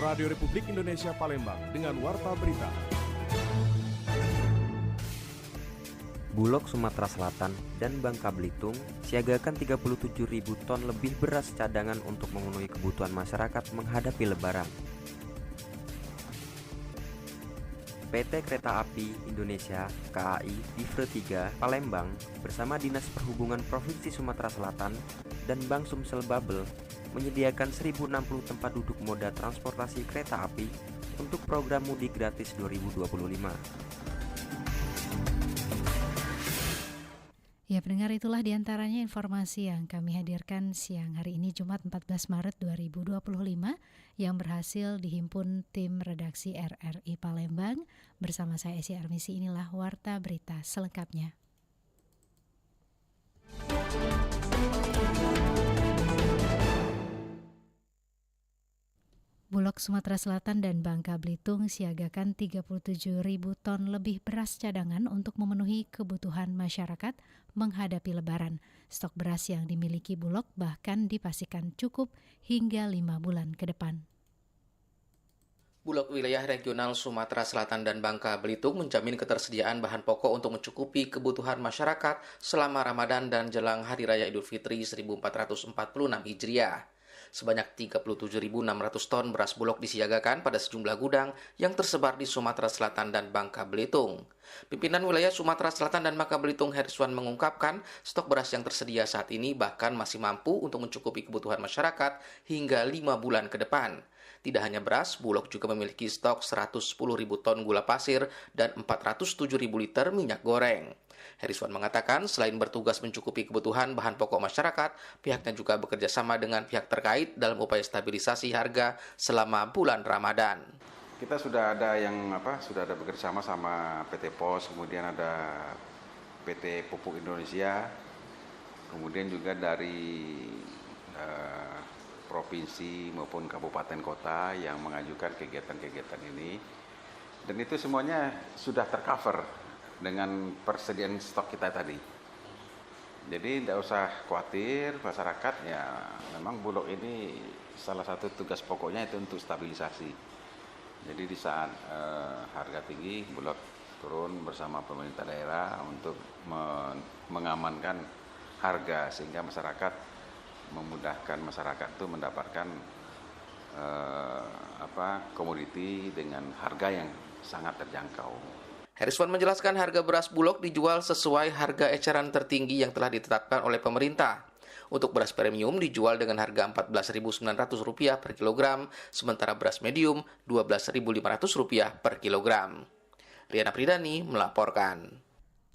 Radio Republik Indonesia Palembang dengan Warta Berita. Bulog Sumatera Selatan dan Bangka Belitung siagakan 37.000 ton lebih beras cadangan untuk memenuhi kebutuhan masyarakat menghadapi Lebaran. PT Kereta Api Indonesia (KAI) Divre 3 Palembang bersama Dinas Perhubungan Provinsi Sumatera Selatan dan Bank Sumsel Babel menyediakan 1.060 tempat duduk moda transportasi kereta api untuk program mudik gratis 2025. Ya pendengar, itulah diantaranya informasi yang kami hadirkan siang hari ini Jumat 14 Maret 2025 yang berhasil dihimpun tim redaksi RRI Palembang. Bersama saya Esi Armisi, inilah Warta Berita selengkapnya. Bulog Sumatera Selatan dan Bangka Belitung siagakan 37.000 ton lebih beras cadangan untuk memenuhi kebutuhan masyarakat menghadapi Lebaran. Stok beras yang dimiliki Bulog bahkan dipastikan cukup hingga 5 bulan ke depan. Bulog Wilayah Regional Sumatera Selatan dan Bangka Belitung menjamin ketersediaan bahan pokok untuk mencukupi kebutuhan masyarakat selama Ramadan dan jelang Hari Raya Idul Fitri 1446 Hijriah. Sebanyak 37.600 ton beras Bulog disiagakan pada sejumlah gudang yang tersebar di Sumatera Selatan dan Bangka Belitung. Pimpinan wilayah Sumatera Selatan dan Bangka Belitung Heriswan mengungkapkan stok beras yang tersedia saat ini bahkan masih mampu untuk mencukupi kebutuhan masyarakat hingga 5 bulan ke depan. Tidak hanya beras, Bulog juga memiliki stok 110.000 ton gula pasir dan 407.000 liter minyak goreng. Heriswan mengatakan selain bertugas mencukupi kebutuhan bahan pokok masyarakat, pihaknya juga bekerja sama dengan pihak terkait dalam upaya stabilisasi harga selama bulan Ramadan. Kita sudah ada bekerja sama sama PT POS, kemudian ada PT Pupuk Indonesia, kemudian juga dari provinsi maupun kabupaten kota yang mengajukan kegiatan-kegiatan ini, dan itu semuanya sudah tercover dengan persediaan stok kita tadi. Jadi tidak usah khawatir masyarakat, ya memang Bulog ini salah satu tugas pokoknya itu untuk stabilisasi. Jadi di saat harga tinggi, Bulog turun bersama pemerintah daerah untuk mengamankan harga sehingga masyarakat memudahkan masyarakat itu mendapatkan komoditi dengan harga yang sangat terjangkau. Heriswan menjelaskan harga beras Bulog dijual sesuai harga eceran tertinggi yang telah ditetapkan oleh pemerintah. Untuk beras premium dijual dengan harga Rp14.900 per kilogram, sementara beras medium Rp12.500 per kilogram. Riana Pridani melaporkan.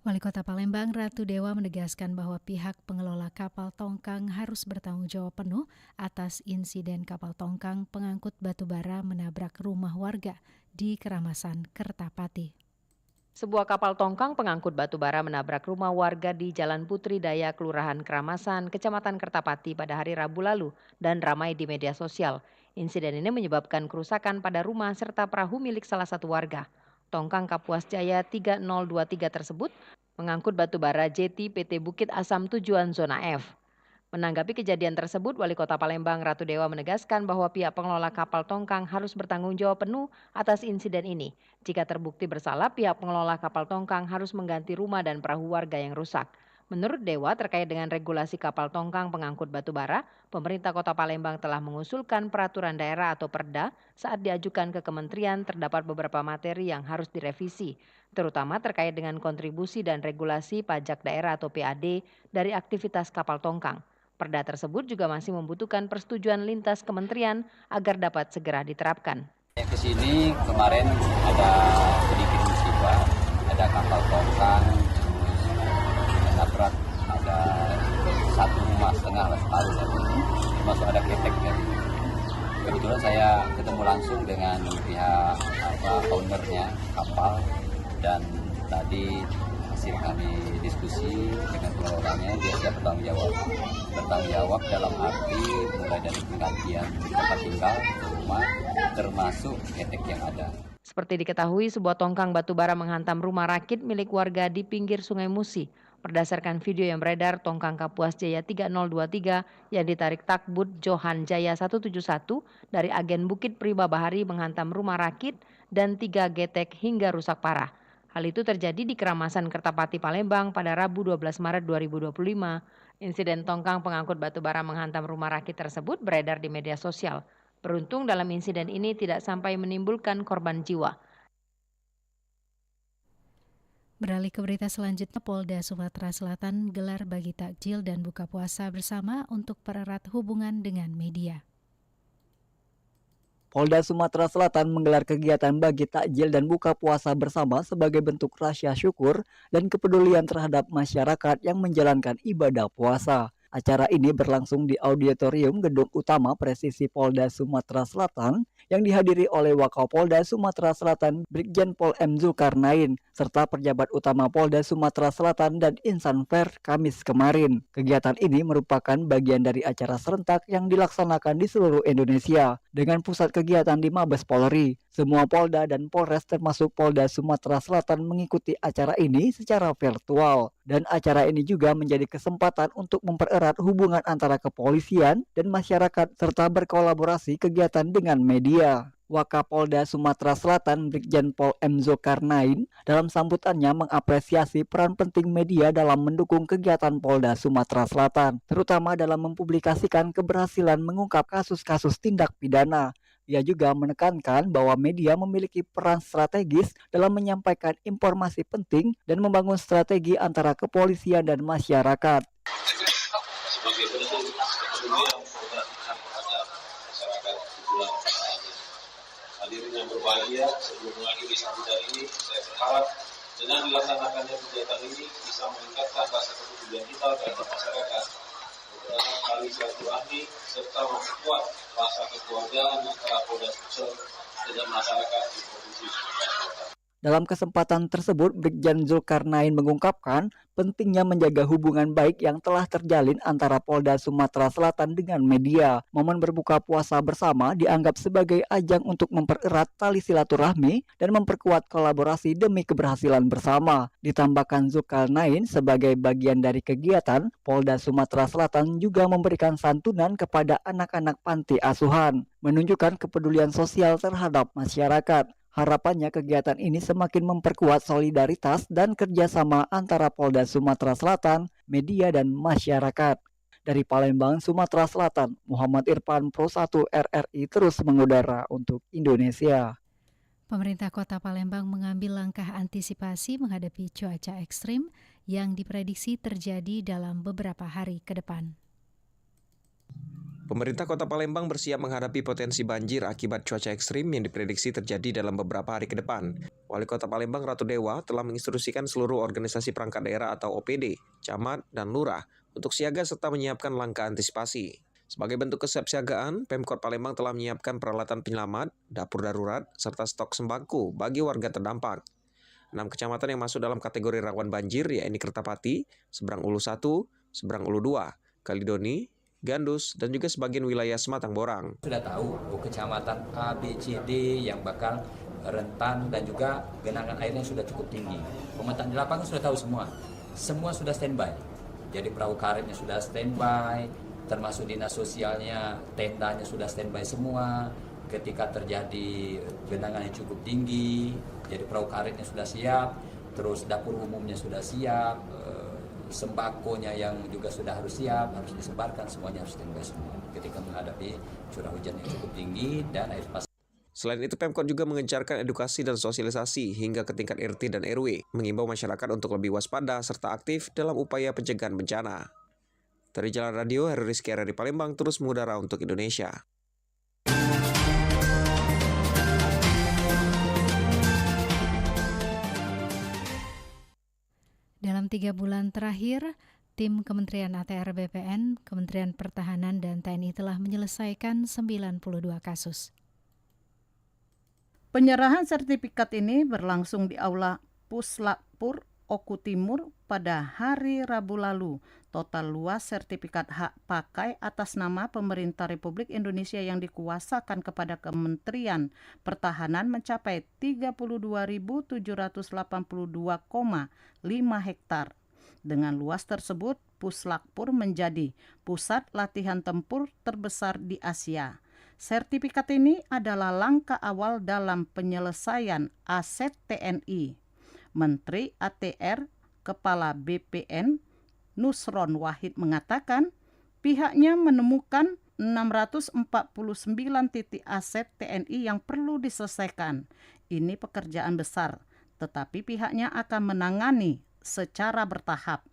Wali Kota Palembang Ratu Dewa menegaskan bahwa pihak pengelola kapal tongkang harus bertanggung jawab penuh atas insiden kapal tongkang pengangkut batubara menabrak rumah warga di Keramasan, Kertapati. Sebuah kapal tongkang pengangkut batubara menabrak rumah warga di Jalan Putri Daya, Kelurahan Keramasan, Kecamatan Kertapati pada hari Rabu lalu dan ramai di media sosial. Insiden ini menyebabkan kerusakan pada rumah serta perahu milik salah satu warga. Tongkang Kapuas Jaya 3023 tersebut mengangkut batubara jeti PT Bukit Asam tujuan zona F. Menanggapi kejadian tersebut, Wali Kota Palembang Ratu Dewa menegaskan bahwa pihak pengelola kapal tongkang harus bertanggung jawab penuh atas insiden ini. Jika terbukti bersalah, pihak pengelola kapal tongkang harus mengganti rumah dan perahu warga yang rusak. Menurut Dewa, terkait dengan regulasi kapal tongkang pengangkut batubara, pemerintah Kota Palembang telah mengusulkan peraturan daerah atau Perda. Saat diajukan ke kementerian, terdapat beberapa materi yang harus direvisi, terutama terkait dengan kontribusi dan regulasi pajak daerah atau PAD dari aktivitas kapal tongkang. Perda tersebut juga masih membutuhkan persetujuan lintas kementerian agar dapat segera diterapkan. Ke sini kemarin ada sedikit musibah, ada kapal tongkang, nabrak, ada satu rumah setengah lah, separuh termasuk ada ketek ya. Kebetulan saya ketemu langsung dengan pihak ownernya kapal, dan tadi hasil kami diskusi dengan pengelolanya, dia siap bertanggung jawab dalam arti mulai dari penggantian tempat tinggal, rumah, termasuk ketek yang ada. Seperti diketahui, sebuah tongkang batubara menghantam rumah rakit milik warga di pinggir Sungai Musi. Berdasarkan video yang beredar, tongkang Kapuas Jaya 3023 yang ditarik takbut Johan Jaya 171 dari agen Bukit Priba Bahari menghantam rumah rakit dan 3 getek hingga rusak parah. Hal itu terjadi di Keramasan Kertapati Palembang pada Rabu 12 Maret 2025. Insiden tongkang pengangkut batu bara menghantam rumah rakit tersebut beredar di media sosial. Beruntung dalam insiden ini tidak sampai menimbulkan korban jiwa. Beralih ke berita selanjutnya, Polda Sumatera Selatan gelar bagi takjil dan buka puasa bersama untuk pererat hubungan dengan media. Polda Sumatera Selatan menggelar kegiatan bagi takjil dan buka puasa bersama sebagai bentuk rasa syukur dan kepedulian terhadap masyarakat yang menjalankan ibadah puasa. Acara ini berlangsung di auditorium gedung utama Presisi Polda Sumatera Selatan yang dihadiri oleh Wakapolda Sumatera Selatan Brigjen Pol M. Zulkarnain serta pejabat utama Polda Sumatera Selatan dan Insan Fair Kamis kemarin. Kegiatan ini merupakan bagian dari acara serentak yang dilaksanakan di seluruh Indonesia dengan pusat kegiatan di Mabes Polri. Semua Polda dan Polres termasuk Polda Sumatera Selatan mengikuti acara ini secara virtual. Dan acara ini juga menjadi kesempatan untuk mempererat hubungan antara kepolisian dan masyarakat serta berkolaborasi kegiatan dengan media. Wakapolda Sumatera Selatan Brigjen Pol M. Zulkarnain dalam sambutannya mengapresiasi peran penting media dalam mendukung kegiatan Polda Sumatera Selatan, terutama dalam mempublikasikan keberhasilan mengungkap kasus-kasus tindak pidana. Ia juga menekankan bahwa media memiliki peran strategis dalam menyampaikan informasi penting dan membangun strategi antara kepolisian dan masyarakat. Sebagai bentuk kepedulian perhatian terhadap masyarakat di bulan puasanya. Hadirin yang berbahagia, sebelum mengakhiri sambutan ini, saya berharap dengan dilaksanakannya kegiatan ini bisa meningkatkan rasa kepedulian kita terhadap masyarakat, mempererat tali silaturahmi serta memperkuat rasa kekeluargaan antara Polda Sumsel dengan masyarakat di Provinsi Sumatera Selatan. Dalam kesempatan tersebut, Brigjen Zulkarnain mengungkapkan pentingnya menjaga hubungan baik yang telah terjalin antara Polda Sumatera Selatan dengan media. Momen berbuka puasa bersama dianggap sebagai ajang untuk mempererat tali silaturahmi dan memperkuat kolaborasi demi keberhasilan bersama. Ditambahkan Zulkarnain, sebagai bagian dari kegiatan, Polda Sumatera Selatan juga memberikan santunan kepada anak-anak panti asuhan, menunjukkan kepedulian sosial terhadap masyarakat. Harapannya kegiatan ini semakin memperkuat solidaritas dan kerjasama antara Polda Sumatera Selatan, media, dan masyarakat. Dari Palembang, Sumatera Selatan, Muhammad Irfan, Pro 1 RRI terus mengudara untuk Indonesia. Pemerintah Kota Palembang mengambil langkah antisipasi menghadapi cuaca ekstrim yang diprediksi terjadi dalam beberapa hari ke depan. Pemerintah Kota Palembang bersiap menghadapi potensi banjir akibat cuaca ekstrim yang diprediksi terjadi dalam beberapa hari ke depan. Wali Kota Palembang Ratu Dewa telah menginstruksikan seluruh organisasi perangkat daerah atau OPD, camat, dan lurah untuk siaga serta menyiapkan langkah antisipasi. Sebagai bentuk kesiapsiagaan, Pemkot Palembang telah menyiapkan peralatan penyelamat, dapur darurat, serta stok sembako bagi warga terdampak. 6 kecamatan yang masuk dalam kategori rawan banjir yaitu Kertapati, Seberang Ulu 1, Seberang Ulu 2, Kalidoni, Gandus, dan juga sebagian wilayah Sematang Borang. Sudah tahu kecamatan A, B, C, D yang bakal rentan dan juga genangan airnya sudah cukup tinggi. Pemetaan di lapangan sudah tahu semua. Semua sudah standby. Jadi perahu karetnya sudah standby, termasuk dinas sosialnya, tendanya sudah standby semua. Ketika terjadi genangan yang cukup tinggi, jadi perahu karetnya sudah siap, terus dapur umumnya sudah siap, sembakonya yang juga sudah harus siap, harus disebarkan, semuanya harus standby semua ketika menghadapi curah hujan yang cukup tinggi dan air pasang. Selain itu, Pemkot juga mengencarkan edukasi dan sosialisasi hingga ke tingkat RT dan RW, mengimbau masyarakat untuk lebih waspada serta aktif dalam upaya pencegahan bencana. Dari Jalan Radio, Heru Rizky di Palembang terus mengudara untuk Indonesia. Dalam 3 bulan terakhir, tim Kementerian ATR BPN, Kementerian Pertahanan, dan TNI telah menyelesaikan 92 kasus. Penyerahan sertifikat ini berlangsung di Aula Puslapur Oku Timur pada hari Rabu lalu. Total luas sertifikat hak pakai atas nama pemerintah Republik Indonesia yang dikuasakan kepada Kementerian Pertahanan mencapai 32.782,5 hektar. Dengan luas tersebut, Puslapur menjadi pusat latihan tempur terbesar di Asia. Sertifikat ini adalah langkah awal dalam penyelesaian aset TNI. Menteri ATR Kepala BPN Nusron Wahid mengatakan pihaknya menemukan 649 titik aset TNI yang perlu diselesaikan. Ini pekerjaan besar, tetapi pihaknya akan menangani secara bertahap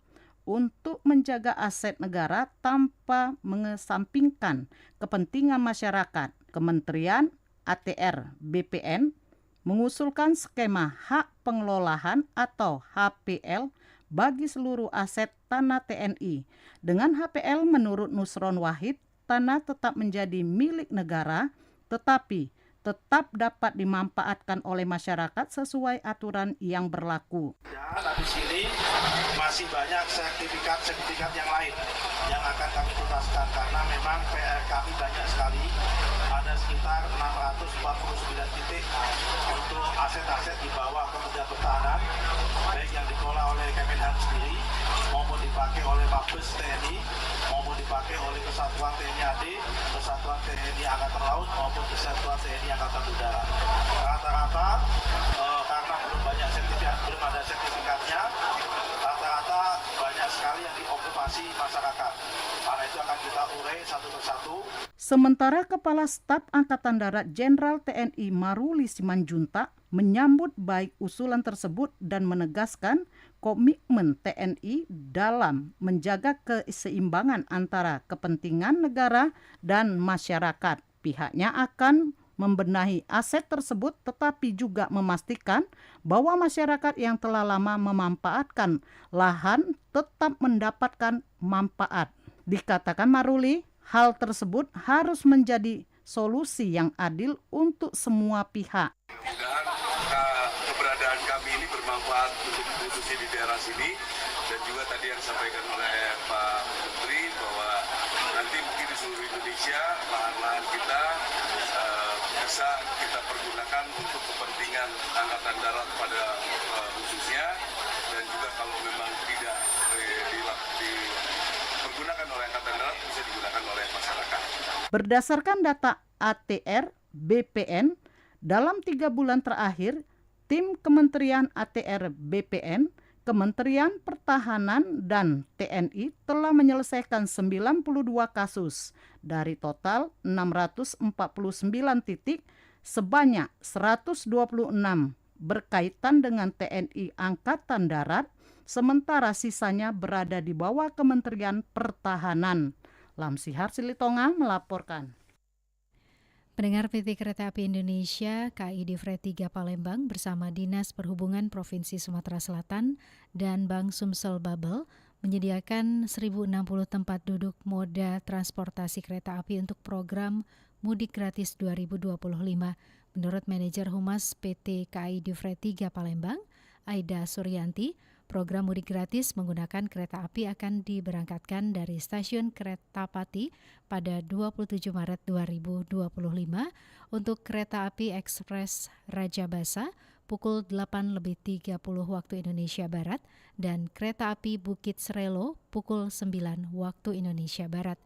untuk menjaga aset negara tanpa mengesampingkan kepentingan masyarakat. Kementerian ATR BPN mengusulkan skema hak pengelolaan atau HPL bagi seluruh aset tanah TNI. Dengan HPL menurut Nusron Wahid, tanah tetap menjadi milik negara, tetapi tetap dapat dimanfaatkan oleh masyarakat sesuai aturan yang berlaku. Nah, di sini masih banyak sertifikat yang lain yang akan kami tuntaskan karena memang PR kami banyak sekali. Ada sekitar 649 titik untuk aset-aset di bawah Kementerian Pertahanan, baik yang dikelola oleh Kemenhan sendiri maupun dipakai oleh Mabes TNI maupun dipakai oleh Kesatuan TNI AD, Kesatuan TNI Angkatan Laut maupun Kesatuan TNI Angkatan Udara. Rata-rata karena belum ada sertifikatnya, rata-rata banyak sekali yang diokupasi masyarakat. Karena itu akan kita urai satu persatu. Sementara Kepala Staf Angkatan Darat Jenderal TNI Maruli Simanjuntak menyambut baik usulan tersebut dan menegaskan komitmen TNI dalam menjaga keseimbangan antara kepentingan negara dan masyarakat. Pihaknya akan membenahi aset tersebut tetapi juga memastikan bahwa masyarakat yang telah lama memanfaatkan lahan tetap mendapatkan manfaat. Dikatakan Maruli, hal tersebut harus menjadi solusi yang adil untuk semua pihak. Mudah-mudahan keberadaan kami ini bermanfaat untuk khususnya di daerah sini, dan juga tadi yang disampaikan oleh Pak Menteri bahwa nanti mungkin di seluruh Indonesia lahan-lahan kita bisa kita pergunakan untuk kepentingan Angkatan Darat pada khususnya, dan juga kalau memang tidak dipergunakan oleh Angkatan Darat bisa digunakan oleh masyarakat. Berdasarkan data ATR BPN, dalam 3 bulan terakhir, tim Kementerian ATR BPN, Kementerian Pertahanan, dan TNI telah menyelesaikan 92 kasus. Dari total 649 titik, sebanyak 126 berkaitan dengan TNI Angkatan Darat, sementara sisanya berada di bawah Kementerian Pertahanan. Lamsihar Silitonga melaporkan. Pendengar, PT Kereta Api Indonesia KAI Divre 3 Palembang bersama Dinas Perhubungan Provinsi Sumatera Selatan dan Bank Sumsel Babel menyediakan 1.060 tempat duduk moda transportasi kereta api untuk program Mudik Gratis 2025. Menurut Manajer Humas PT KAI Divre 3 Palembang, Aida Suryanti, program mudik gratis menggunakan kereta api akan diberangkatkan dari stasiun Kertapati pada 27 Maret 2025 untuk kereta api ekspres Rajabasa pukul 8.30 waktu Indonesia Barat dan kereta api Bukit Serelo pukul 9 waktu Indonesia Barat.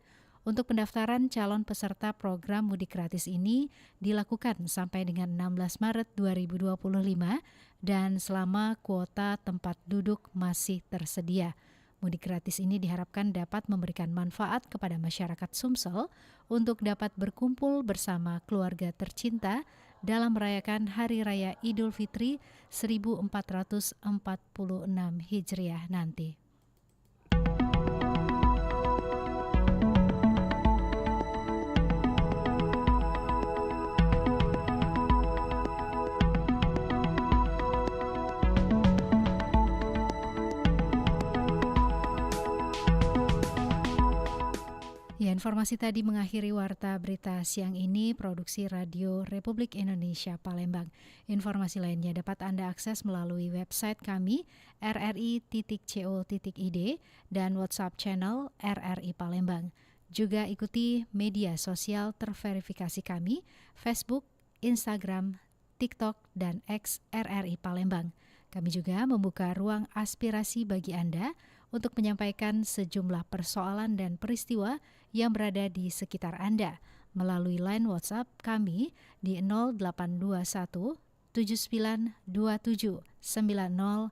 Untuk pendaftaran calon peserta program mudik gratis ini dilakukan sampai dengan 16 Maret 2025 dan selama kuota tempat duduk masih tersedia. Mudik gratis ini diharapkan dapat memberikan manfaat kepada masyarakat Sumsel untuk dapat berkumpul bersama keluarga tercinta dalam merayakan Hari Raya Idul Fitri 1446 Hijriah nanti. Ya, informasi tadi mengakhiri Warta Berita siang ini, produksi Radio Republik Indonesia Palembang. Informasi lainnya dapat Anda akses melalui website kami rri.co.id dan WhatsApp channel RRI Palembang. Juga ikuti media sosial terverifikasi kami, Facebook, Instagram, TikTok, dan X RRI Palembang. Kami juga membuka ruang aspirasi bagi Anda untuk menyampaikan sejumlah persoalan dan peristiwa yang berada di sekitar Anda melalui line WhatsApp kami di 0821 7927 9090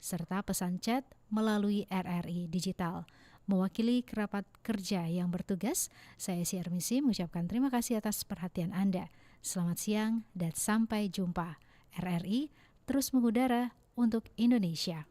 serta pesan chat melalui RRI Digital. Mewakili kerabat kerja yang bertugas, saya Syarmisi mengucapkan terima kasih atas perhatian Anda. Selamat siang dan sampai jumpa. RRI terus mengudara untuk Indonesia.